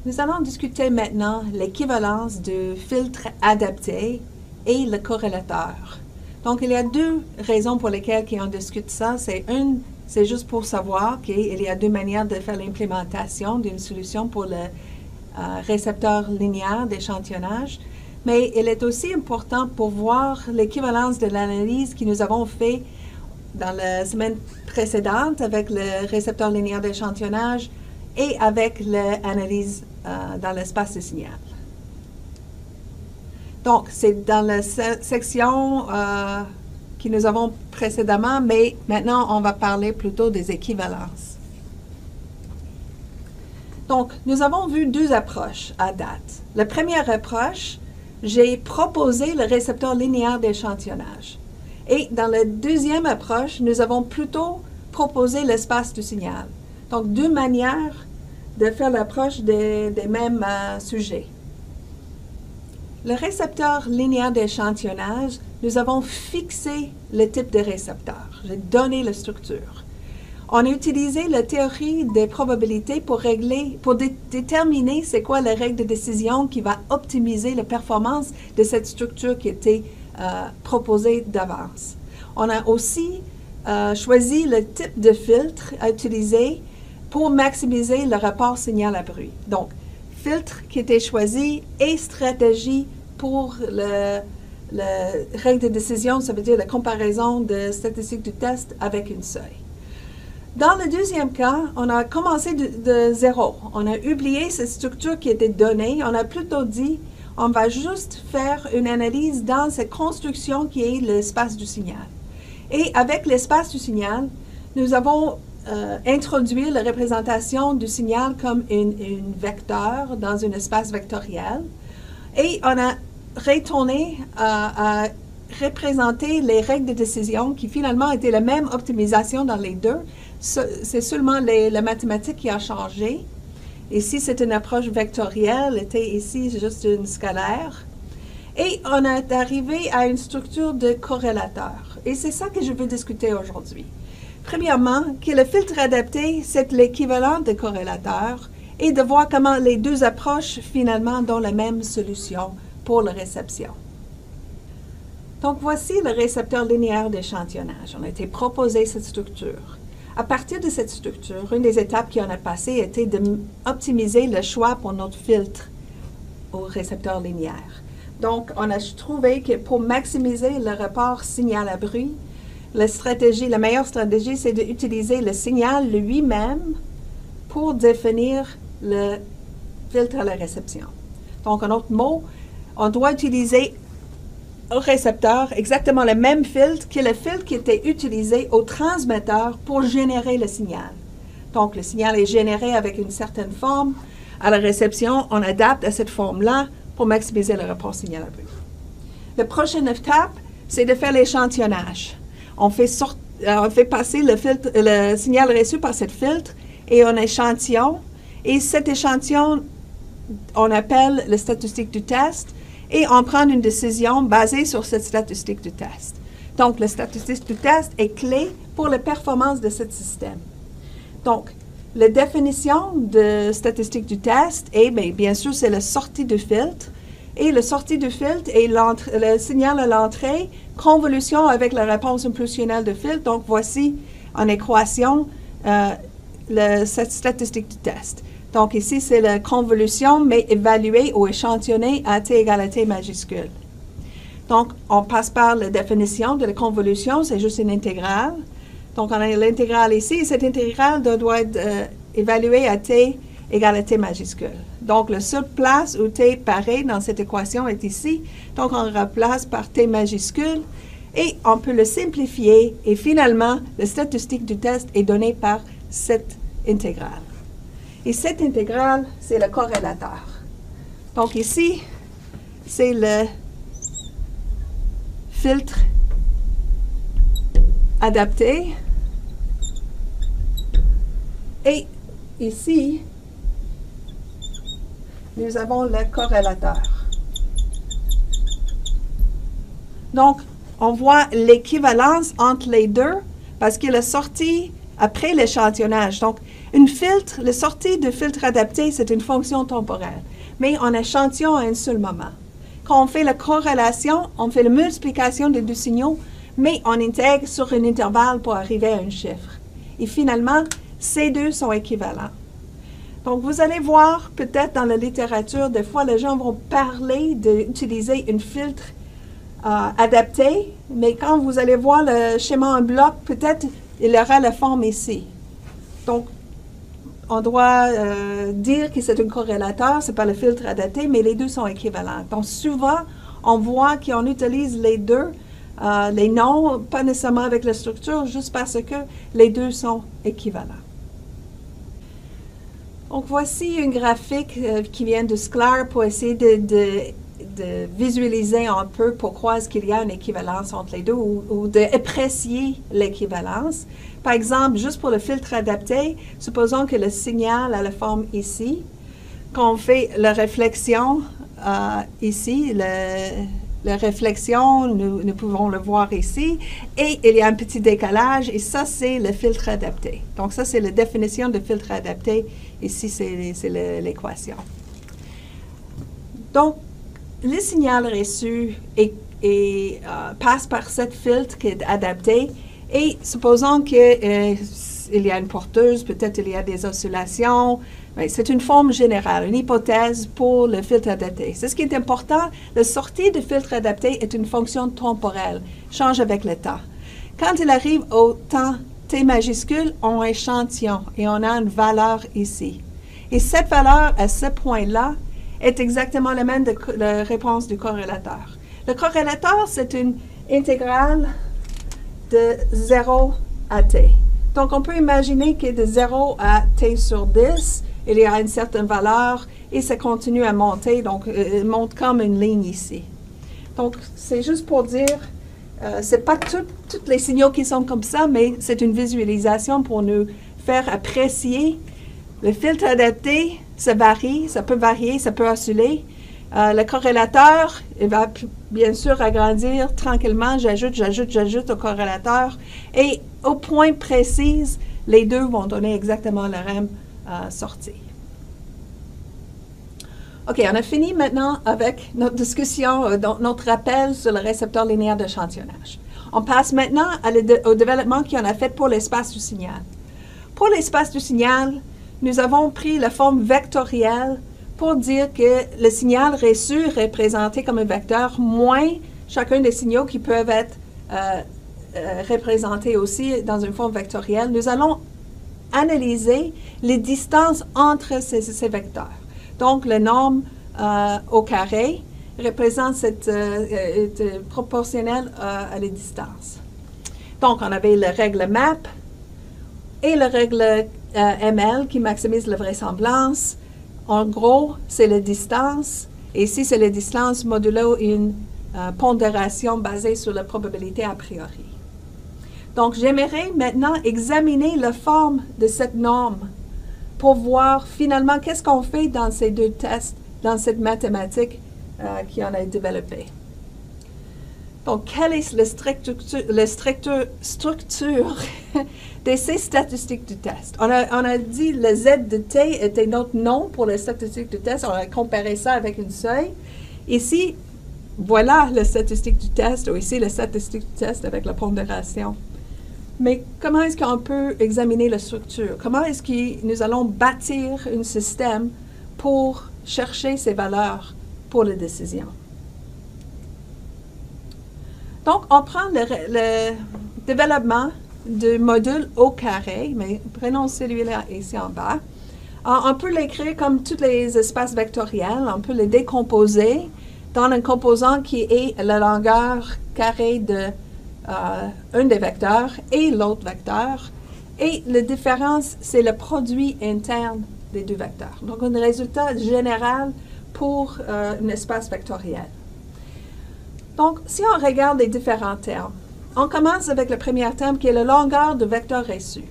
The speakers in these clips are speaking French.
Nous allons discuter maintenant l'équivalence du filtre adapté et le corrélateur. Donc, il y a deux raisons pour lesquelles on discute ça. C'est juste pour savoir qu'il y a deux manières de faire l'implémentation d'une solution pour le récepteur linéaire d'échantillonnage. Mais il est aussi important pour voir l'équivalence de l'analyse que nous avons fait dans la semaine précédente avec le récepteur linéaire d'échantillonnage et avec l'analyse dans l'espace de signal. Donc, c'est dans la section que nous avons précédemment, mais maintenant, on va parler plutôt des équivalences. Donc, nous avons vu deux approches à date. La première approche, j'ai proposé le récepteur linéaire d'échantillonnage. Et dans la deuxième approche, nous avons plutôt proposé l'espace du signal. Donc, deux manières de faire l'approche des mêmes sujets. Le récepteur linéaire d'échantillonnage, nous avons fixé le type de récepteur. J'ai donné la structure. On a utilisé la théorie des probabilités pour déterminer c'est quoi la règle de décision qui va optimiser la performance de cette structure qui était proposée d'avance. On a aussi choisi le type de filtre à utiliser pour maximiser le rapport signal à bruit. Donc, filtre qui était choisi et stratégie pour la règle de décision, ça veut dire la comparaison de statistiques du test avec une seuil. Dans le deuxième cas, on a commencé de zéro. On a oublié cette structure qui était donnée. On a plutôt dit, on va juste faire une analyse dans cette construction qui est l'espace du signal. Et avec l'espace du signal, nous avons introduit la représentation du signal comme une vecteur dans un espace vectoriel. Et on a retourné à représenter les règles de décision qui finalement étaient la même optimisation dans les deux. C'est seulement la mathématique qui a changé. Ici, c'est une approche vectorielle. Ici, c'est juste une scalaire. Et on est arrivé à une structure de corrélateur. Et c'est ça que je veux discuter aujourd'hui. Premièrement, que le filtre adapté, c'est l'équivalent de corrélateur et de voir comment les deux approches finalement donnent la même solution pour la réception. Donc, voici le récepteur linéaire d'échantillonnage. On a été proposé cette structure. À partir de cette structure, une des étapes qu'on a passées était d'optimiser le choix pour notre filtre au récepteur linéaire. Donc, on a trouvé que pour maximiser le rapport signal à bruit, la meilleure stratégie, c'est d'utiliser le signal lui-même pour définir le filtre à la réception. Donc, en autre mot, on doit utiliser au récepteur exactement le même filtre que le filtre qui était utilisé au transmetteur pour générer le signal. Donc, le signal est généré avec une certaine forme. À la réception, on adapte à cette forme-là pour maximiser le rapport signal à bruit. La prochaine étape, c'est de faire l'échantillonnage. On fait passer le signal reçu par ce filtre et on échantillonne. Et cet échantillon, on appelle la statistique du test et on prend une décision basée sur cette statistique du test. Donc, la statistique du test est clé pour la performance de ce système. Donc, la définition de statistique du test est, bien sûr, c'est la sortie du filtre. Et la sortie du filtre est le signal à l'entrée, convolution avec la réponse impulsionnelle du filtre. Donc, voici en équation cette statistique du test. Donc, ici, c'est la convolution, mais évaluée ou échantillonnée à t égale à t majuscule. Donc, on passe par la définition de la convolution, c'est juste une intégrale. Donc, on a l'intégrale ici, et cette intégrale doit être évaluée à t égale à t majuscule. Donc, la seule place où t paraît dans cette équation est ici. Donc, on remplace par t majuscule et on peut le simplifier. Et finalement, la statistique du test est donnée par cette intégrale. Et cette intégrale, c'est le corrélateur. Donc, ici, c'est le filtre adapté. Et ici, nous avons le corrélateur. Donc, on voit l'équivalence entre les deux parce qu'il est sorti après l'échantillonnage. Donc, La sortie de filtre adapté, c'est une fonction temporelle, mais on échantillonne à un seul moment. Quand on fait la corrélation, on fait la multiplication des deux signaux, mais on intègre sur un intervalle pour arriver à un chiffre. Et finalement, ces deux sont équivalents. Donc, vous allez voir, peut-être dans la littérature, des fois, les gens vont parler d'utiliser un filtre adapté, mais quand vous allez voir le schéma en bloc, peut-être il aura la forme ici. Donc, on doit dire que c'est un corrélateur, ce n'est pas le filtre adapté, mais les deux sont équivalents. Donc, souvent, on voit qu'on utilise les deux, les noms, pas nécessairement avec la structure, juste parce que les deux sont équivalents. Donc, voici un graphique qui vient de Sklar pour essayer de visualiser un peu pourquoi est-ce qu'il y a une équivalence entre les deux ou d'apprécier l'équivalence. Par exemple, juste pour le filtre adapté, supposons que le signal a la forme ici. Quand on fait la réflexion ici, la réflexion, nous pouvons le voir ici, et il y a un petit décalage, et ça, c'est le filtre adapté. Donc, ça, c'est la définition de filtre adapté. Ici, c'est l'équation. Donc, le signal reçu passe par ce filtre qui est adapté, et supposons qu'il y a une porteuse, peut-être il y a des oscillations. C'est une forme générale, une hypothèse pour le filtre adapté. C'est ce qui est important. La sortie du filtre adapté est une fonction temporelle, change avec le temps. Quand il arrive au temps T majuscule, on échantillonne et on a une valeur ici. Et cette valeur, à ce point-là, est exactement la même de la réponse du corrélateur. Le corrélateur, c'est une intégrale de 0 à t. Donc, on peut imaginer que de 0 à t sur 10, il y a une certaine valeur et ça continue à monter, donc il monte comme une ligne ici. Donc, c'est juste pour dire, ce n'est pas tous les signaux qui sont comme ça, mais c'est une visualisation pour nous faire apprécier. Le filtre adapté, ça varie, ça peut varier, ça peut osciller. Le corrélateur, il va bien sûr agrandir tranquillement, j'ajoute au corrélateur. Et au point précis, les deux vont donner exactement la même sortie. OK, on a fini maintenant avec notre discussion, notre rappel sur le récepteur linéaire d'échantillonnage. On passe maintenant au développement qu'on a fait pour l'espace du signal. Pour l'espace du signal, nous avons pris la forme vectorielle pour dire que le signal reçu est représenté comme un vecteur moins chacun des signaux qui peuvent être représentés aussi dans une forme vectorielle. Nous allons analyser les distances entre ces vecteurs. Donc, la norme au carré représente cette proportionnelle à la distance. Donc, on avait la règle MAP et la règle ML qui maximise la vraisemblance. En gros, c'est la distance. Et ici, c'est la distance modulo une pondération basée sur la probabilité a priori. Donc, j'aimerais maintenant examiner la forme de cette norme pour voir finalement qu'est-ce qu'on fait dans ces deux tests, dans cette mathématique qu'on a développée. Donc, quelle est la structure de ces statistiques du test? On a dit le Z de T était notre nom pour les statistiques du test. On a comparé ça avec une seuil. Ici, voilà la statistique du test, ou ici la statistique du test avec la pondération. Mais comment est-ce qu'on peut examiner la structure? Comment est-ce que nous allons bâtir un système pour chercher ces valeurs pour les décisions? Donc, on prend le développement du module au carré, mais prenons celui-là ici en bas. On peut l'écrire comme tous les espaces vectoriels. On peut les décomposer dans un composant qui est la longueur carrée de un des vecteurs et l'autre vecteur. Et la différence, c'est le produit interne des deux vecteurs. Donc, un résultat général pour un espace vectoriel. Donc, si on regarde les différents termes, on commence avec le premier terme qui est la longueur du vecteur reçu.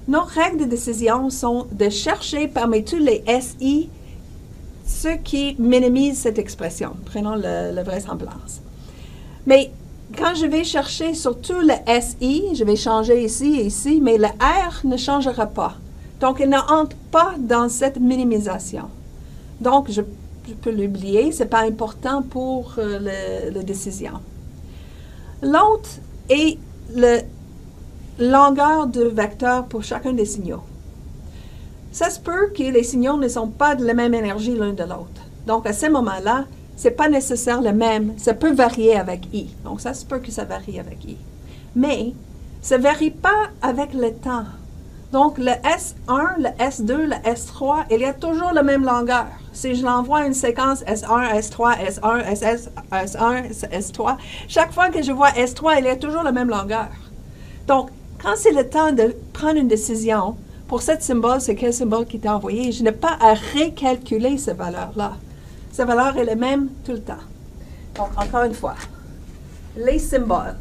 Nos règles de décision sont de chercher parmi tous les SI ce qui minimise cette expression. Prenons la vraisemblance. Mais quand je vais chercher sur tout le SI, je vais changer ici et ici, mais le R ne changera pas. Donc, il n'entre pas dans cette minimisation. Donc, je peux l'oublier, ce n'est pas important pour la décision. L'autre est la longueur de vecteur pour chacun des signaux. Ça se peut que les signaux ne sont pas de la même énergie l'un de l'autre. Donc, à ce moment-là, ce n'est pas nécessaire le même. Ça peut varier avec I. Donc, ça se peut que ça varie avec I. Mais, ça ne varie pas avec le temps. Donc, le S1, le S2, le S3, il y a toujours la même longueur. Si je l'envoie une séquence S1, S3, S1, SS, S1, S3, chaque fois que je vois S3, il y a toujours la même longueur. Donc, quand c'est le temps de prendre une décision, pour cette symbole, c'est quel symbole qui est envoyé, je n'ai pas à récalculer cette valeur-là. Cette valeur est la même tout le temps. Donc, encore une fois, les symboles,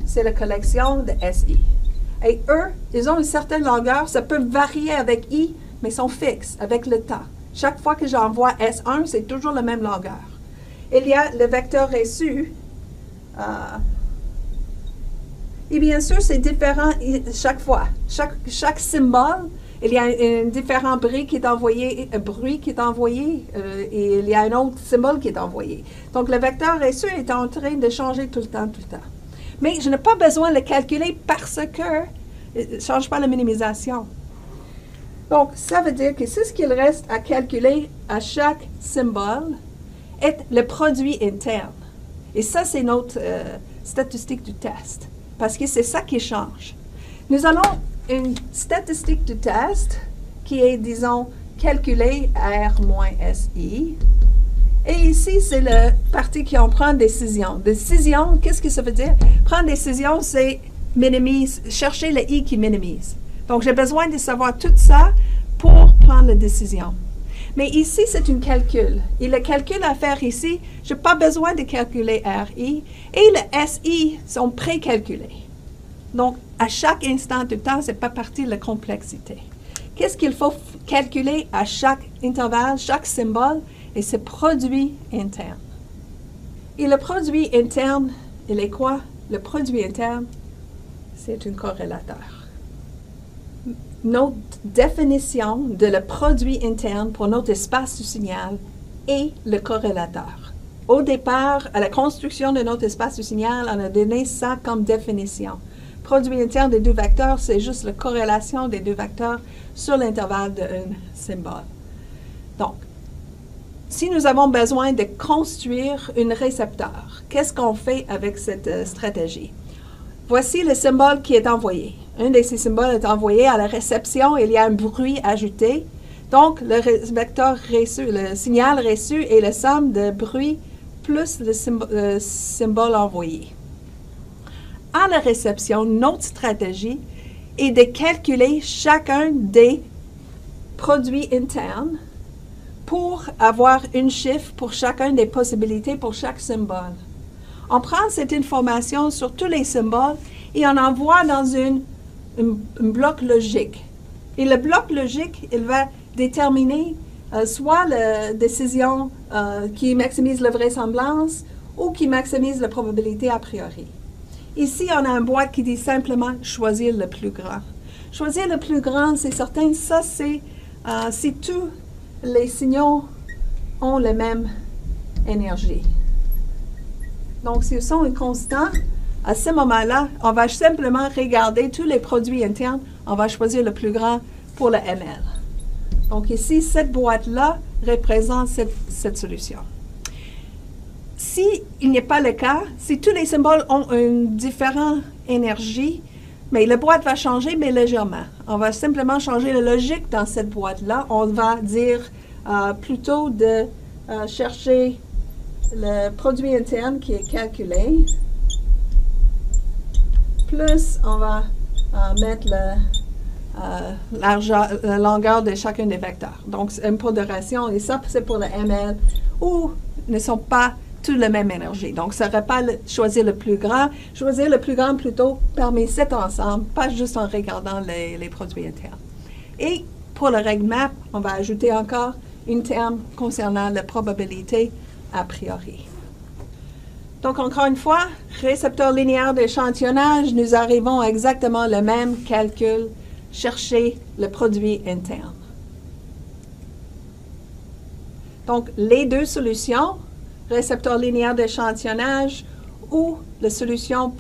c'est la collection de SI. Et eux, ils ont une certaine longueur, ça peut varier avec I, mais ils sont fixes avec le temps. Chaque fois que j'envoie S1, c'est toujours la même longueur. Il y a le vecteur reçu. Et bien sûr, c'est différent chaque fois. Chaque symbole, il y a un différent bruit qui est envoyé, et il y a un autre symbole qui est envoyé. Donc, le vecteur reçu est en train de changer tout le temps. Mais je n'ai pas besoin de le calculer parce que ne change pas la minimisation. Donc, ça veut dire que c'est ce qu'il reste à calculer à chaque symbole est le produit interne. Et ça, c'est notre statistique du test, parce que c'est ça qui change. Nous avons une statistique du test qui est, disons, calculée R moins SI. Et ici, c'est la partie qui en prend décision. Décision, qu'est-ce que ça veut dire? Prendre décision, c'est chercher le I qui minimise. Donc, j'ai besoin de savoir tout ça pour prendre la décision. Mais ici, c'est un calcul. Et le calcul à faire ici, je n'ai pas besoin de calculer RI. Et le SI sont précalculés. Donc, à chaque instant du temps, ce n'est pas partie de la complexité. Qu'est-ce qu'il faut calculer à chaque intervalle, chaque symbole? Et c'est produit interne. Et le produit interne, il est quoi? Le produit interne, c'est un corrélateur. Notre définition de le produit interne pour notre espace du signal est le corrélateur. Au départ, à la construction de notre espace du signal, on a donné ça comme définition. Produit interne des deux vecteurs, c'est juste la corrélation des deux vecteurs sur l'intervalle d'un symbole. Donc, si nous avons besoin de construire un récepteur, qu'est-ce qu'on fait avec cette stratégie? Voici le symbole qui est envoyé. Un de ces symboles est envoyé à la réception, il y a un bruit ajouté. Donc, le vecteur reçu, le signal reçu est la somme de bruit plus le symbole envoyé. À la réception, notre stratégie est de calculer chacun des produits internes pour avoir un chiffre pour chacun des possibilités pour chaque symbole. On prend cette information sur tous les symboles et on envoie dans un bloc logique. Et le bloc logique, il va déterminer soit la décision qui maximise la vraisemblance ou qui maximise la probabilité a priori. Ici, on a une boîte qui dit simplement « choisir le plus grand ». Choisir le plus grand, c'est certain, ça c'est si tous les signaux ont la même énergie. Donc, si le son est constant, à ce moment-là, on va simplement regarder tous les produits internes, on va choisir le plus grand pour le ML. Donc ici, cette boîte-là représente cette solution. Si il n'est pas le cas, si tous les symboles ont une différente énergie, mais la boîte va changer, mais légèrement. On va simplement changer la logique dans cette boîte-là. On va dire plutôt de chercher le produit interne qui est calculé, plus on va mettre la longueur de chacun des vecteurs. Donc, c'est une pondération, et ça, c'est pour le ML, où ne sont pas tous la même énergie. Donc, ça ne serait pas choisir le plus grand plutôt parmi cet ensemble, pas juste en regardant les produits internes. Et pour le règle map, on va ajouter encore un terme concernant la probabilité a priori. Donc, encore une fois, récepteur linéaire d'échantillonnage, nous arrivons à exactement le même calcul, chercher le produit interne. Donc, les deux solutions, récepteur linéaire d'échantillonnage ou la solution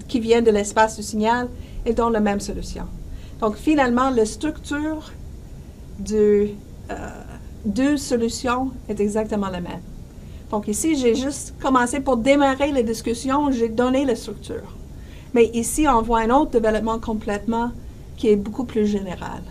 qui vient de l'espace du signal, est dans la même solution. Donc, finalement, la structure de deux solutions est exactement la même. Donc, ici, j'ai juste commencé pour démarrer la discussion, j'ai donné la structure. Mais ici, on voit un autre développement complètement qui est beaucoup plus général.